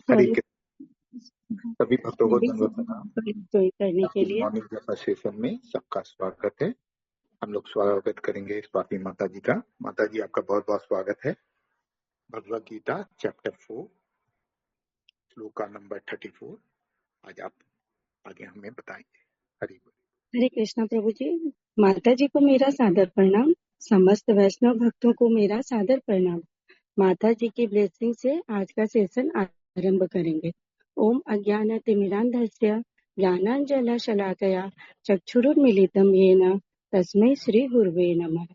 हरि और कृष्ण। सभी भक्तों को दंडवत प्रणाम। एंजॉय करने के लिए मॉर्निंग जैसा सेशन में सबका स्वागत है। हम लोग स्वागत करेंगे स्वाति माता जी का। माता जी आपका बहुत बहुत स्वागत है। भगवद गीता चैप्टर 4 श्लोका नंबर 34 आज आप आगे हमें बताएंगे। हरि बोल। हरे कृष्णा प्रभु जी। माता जी को मेरा सादर प्रणाम। समस्त वैष्णव भक्तों को मेरा सादर प्रणाम। माता जी की ब्लेसिंग से आज का सेशन आरंभ करेंगे। ओम अज्ञानतिमिरान्धस्य ज्ञानांजनशलाकया चक्षुरुन्मीलितं येन तस्मै श्री गुरुवे नमः।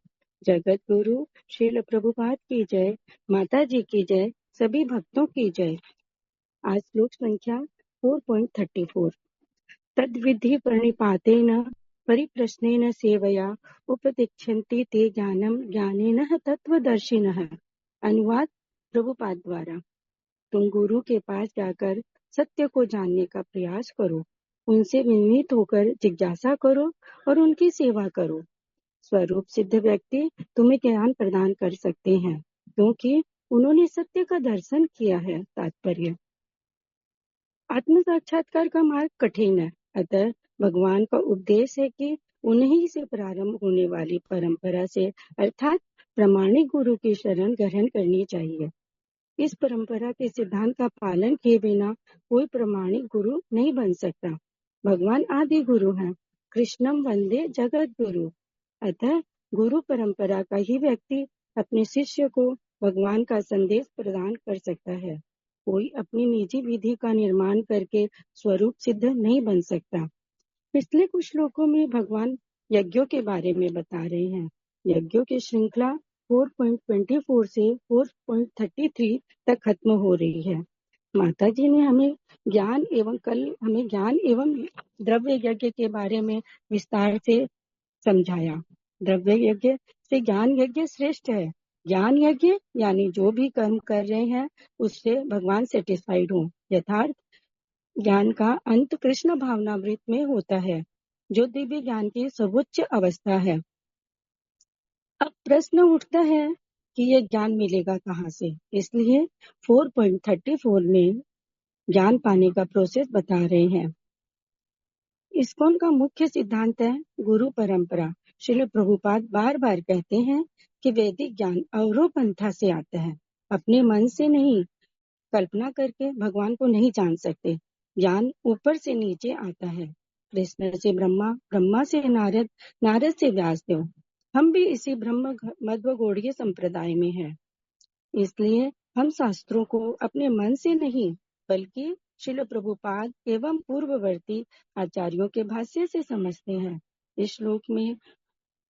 जगत गुरु श्रील प्रभुपाद की जय। माता जी की जय। सभी भक्तों की जय। आज श्लोक संख्या 4.34। तद्विधि प्रणिपातेन परिप्रश्नेन सेवया उपदिच्छन्ति ते ज्ञानम ज्ञानिनः तत्वदर्शिनः। अनुवाद प्रभुपाद द्वारा। तुम गुरु के पास जाकर सत्य को जानने का प्रयास करो, उनसे विनीत होकर जिज्ञासा करो और उनकी सेवा करो। स्वरूप सिद्ध व्यक्ति तुम्हें ज्ञान प्रदान कर सकते हैं, क्योंकि उन्होंने सत्य का दर्शन किया है। तात्पर्य: आत्म साक्षात्कार का मार्ग कठिन है, अतः भगवान का उपदेश है कि उन्हीं से प्रारंभ होने वाली परंपरा से अर्थात प्रामाणिक गुरु की शरण ग्रहण करनी चाहिए। इस परंपरा के सिद्धांत का पालन किए बिना कोई प्रामाणिक गुरु नहीं बन सकता। भगवान आदि गुरु हैं। कृष्णम वंदे जगत गुरु। अतः गुरु परंपरा का ही व्यक्ति अपने शिष्य को भगवान का संदेश प्रदान कर सकता है। कोई अपनी निजी विधि का निर्माण करके स्वरूप सिद्ध नहीं बन सकता। पिछले कुछ श्लोकों में भगवान यज्ञों के बारे में बता रहे हैं। यज्ञों की श्रृंखला 4.24 से 4.33 तक खत्म हो रही है। माता जी ने हमें ज्ञान एवं द्रव्य यज्ञ के बारे में विस्तार से समझाया। द्रव्य यज्ञ से ज्ञान यज्ञ श्रेष्ठ है। ज्ञान यज्ञ यानी जो भी कर्म कर रहे हैं उससे भगवान सेटिस्फाइड हो। यथार्थ ज्ञान का अंत कृष्ण भावनामृत में होता है, जो दिव्य ज्ञान की सर्वोच्च अवस्था है। अब प्रश्न उठता है कि यह ज्ञान मिलेगा कहाँ से। इसलिए 4.34 में ज्ञान पाने का प्रोसेस बता रहे हैं। इस्कॉन का मुख्य सिद्धांत है गुरु परंपरा। श्रील प्रभुपाद बार बार कहते हैं कि वैदिक ज्ञान अवरोपंथा से आता है। अपने मन से नहीं, कल्पना करके भगवान को नहीं जान सकते। ज्ञान ऊपर से नीचे आता है। कृष्ण से ब्रह्मा, ब्रह्मा से नारद, नारद से व्यासदेव। हम भी इसी ब्रह्म मध्व गौड़ीय संप्रदाय में हैं। इसलिए हम शास्त्रों को अपने मन से नहीं बल्कि श्रील प्रभुपाद एवं पूर्ववर्ती आचार्यों के भाष्य से समझते हैं। इस श्लोक में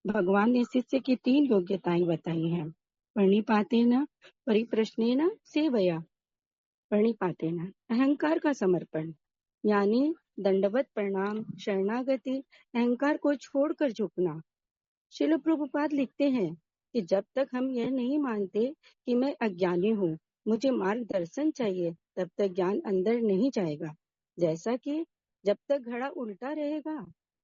भगवान ने शिष्य की 3 योग्यताएं बताई हैं। प्रणिपातेन परिप्रश्नेन सेवया। प्रणिपातेन अहंकार का समर्पण, यानी दंडवत प्रणाम, शरणागति, अहंकार को छोड़कर झुकना। श्रील प्रभुपाद लिखते हैं कि जब तक हम यह नहीं मानते कि मैं अज्ञानी हूँ, मुझे मार्गदर्शन चाहिए, तब तक ज्ञान अंदर नहीं जाएगा। जैसा कि जब तक घड़ा उल्टा रहेगा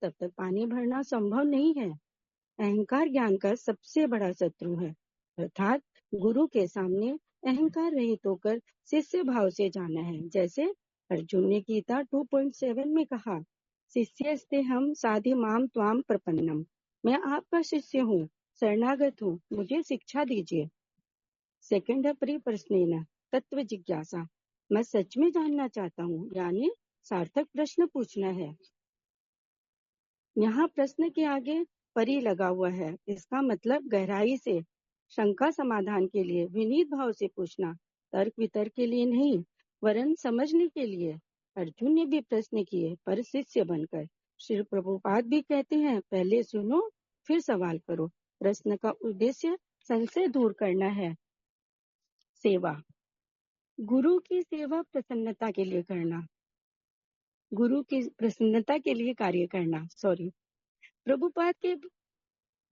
तब तक पानी भरना संभव नहीं है। अहंकार ज्ञान का सबसे बड़ा शत्रु है। अर्थात गुरु के सामने अहंकार रहित होकर शिष्य भाव से जाना है। जैसे अर्जुन ने गीता 2.7 में कहा, शिष्यस्ते हम साधि माम त्वाम प्रपन्नम। मैं आपका शिष्य हूँ, शरणागत हूँ, मुझे शिक्षा दीजिए। सेकंड है परिप्रश्नेन तत्व जिज्ञासा। मैं सच में जानना चाहता हूँ, यानी सार्थक प्रश्न पूछना है। यहाँ प्रश्न के आगे परि लगा हुआ है। इसका मतलब गहराई से, शंका समाधान के लिए, विनीत भाव से पूछना, तर्क वितर्क के लिए नहीं, वरन समझने के लिए। अर्जुन ने भी प्रश्न किए, पर शिष्य बनकर। श्री प्रभुपाद भी कहते हैं, पहले सुनो फिर सवाल करो। प्रश्न का उद्देश्य संशय दूर करना है। सेवा, गुरु की सेवा प्रसन्नता के लिए करना, गुरु की प्रसन्नता के लिए कार्य करना। प्रभुपाद के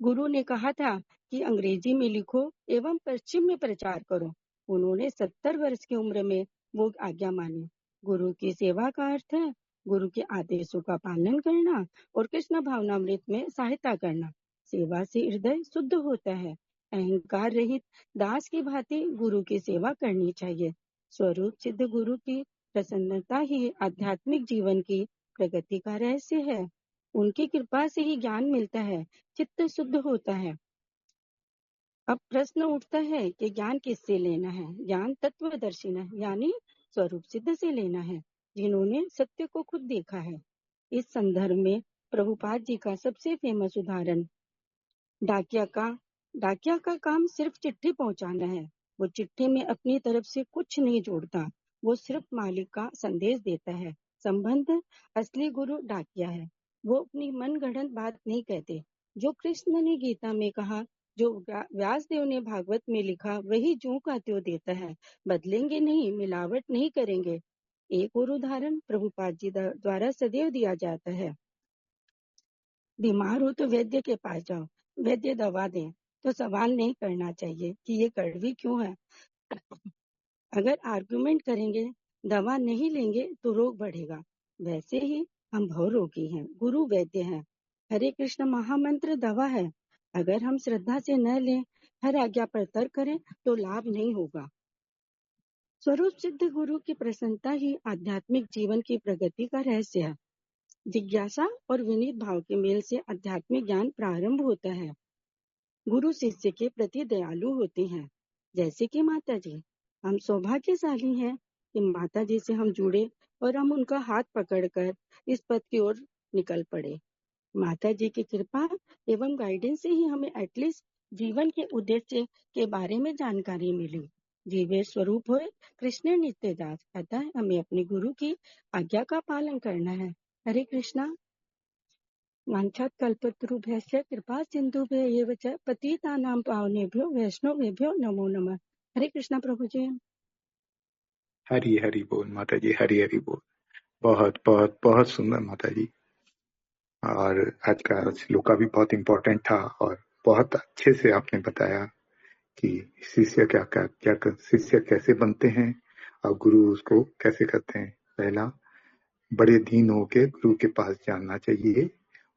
गुरु ने कहा था कि अंग्रेजी में लिखो एवं पश्चिम में प्रचार करो। उन्होंने 70 वर्ष की उम्र में वो आज्ञा मानी। गुरु की सेवा का अर्थ है गुरु के आदेशों का पालन करना और कृष्ण भावनामृत में सहायता करना। सेवा से हृदय शुद्ध होता है। अहंकार रहित दास की भांति गुरु की सेवा करनी चाहिए। स्वरूप सिद्ध गुरु की प्रसन्नता ही आध्यात्मिक जीवन की प्रगति का रहस्य है। उनकी कृपा से ही ज्ञान मिलता है, चित्त शुद्ध होता है। अब प्रश्न उठता है कि ज्ञान किससे लेना है? ज्ञान तत्वदर्शी यानी स्वरूप सिद्ध से लेना है, जिन्होंने सत्य को खुद देखा है। इस संदर्भ में प्रभुपाद जी का सबसे फेमस उदाहरण डाकिया का काम सिर्फ चिट्ठी पहुंचाना है। वो चिट्ठी में अपनी तरफ से कुछ नहीं जोड़ता, वो सिर्फ मालिक का संदेश देता है। संबंध असली गुरु डाकिया है। वो अपनी मनगढ़ंत बात नहीं कहते। जो कृष्ण ने गीता में कहा, जो व्यासदेव ने भागवत में लिखा, वही जो का त्यों देता है। बदलेंगे नहीं, मिलावट नहीं करेंगे। एक और उदाहरण प्रभुपाद जी द्वारा सदैव दिया जाता है। बीमार हो तो वैद्य के पास जाओ, वैद्य दवा दें तो सवाल नहीं करना चाहिए कि ये कड़वी क्यों है। अगर आर्गुमेंट करेंगे, दवा नहीं लेंगे तो रोग बढ़ेगा। वैसे ही हम भव रोगी हैं, गुरु वैद्य हैं। हरे कृष्ण महामंत्र दवा है। अगर हम श्रद्धा से न लें, हर आज्ञा पर तर्क करें तो लाभ नहीं होगा। स्वरूप सिद्ध गुरु की प्रसन्नता ही आध्यात्मिक जीवन की प्रगति का रहस्य है। जिज्ञासा और विनीत भाव के मेल से आध्यात्मिक ज्ञान प्रारंभ होता है। गुरु शिष्य के प्रति दयालु होते हैं, जैसे कि माता जी। हम सौभाग्यशाली हैं कि माता जी से हम जुड़े और हम उनका हाथ पकड़कर इस पथ की ओर निकल पड़े। माता जी की कृपा एवं गाइडेंस से ही हमें एटलीस्ट जीवन के उद्देश्य के बारे में जानकारी मिली। जीवे स्वरूप होए कृष्ण नित्य दास, अतः हमें अपने गुरु की आज्ञा का पालन करना है। हरे कृष्णा। वाञ्छात् कल्पतरुभ्यश्च कृपा सिन्धुभ्यः च पतितानां पावनेभ्यो वैष्णवेभ्यो नमो नमः। हरे कृष्णा प्रभु जी। हरी हरी बोल माता जी, हरी हरी बोल। बहुत बहुत बहुत सुंदर माता जी। और आज का श्लोका भी बहुत इम्पोर्टेंट था और बहुत अच्छे से आपने बताया कि शिष्य शिष्य कैसे बनते हैं और गुरु उसको कैसे करते हैं। पहला, बड़े दीन होके गुरु के पास जाना चाहिए,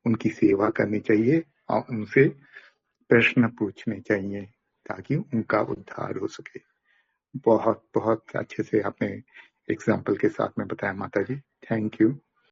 उनकी सेवा करनी चाहिए और उनसे प्रश्न पूछने चाहिए ताकि उनका उद्धार हो सके। बहुत बहुत अच्छे से आपने एग्जाम्पल के साथ में बताया माता जी। Thank you.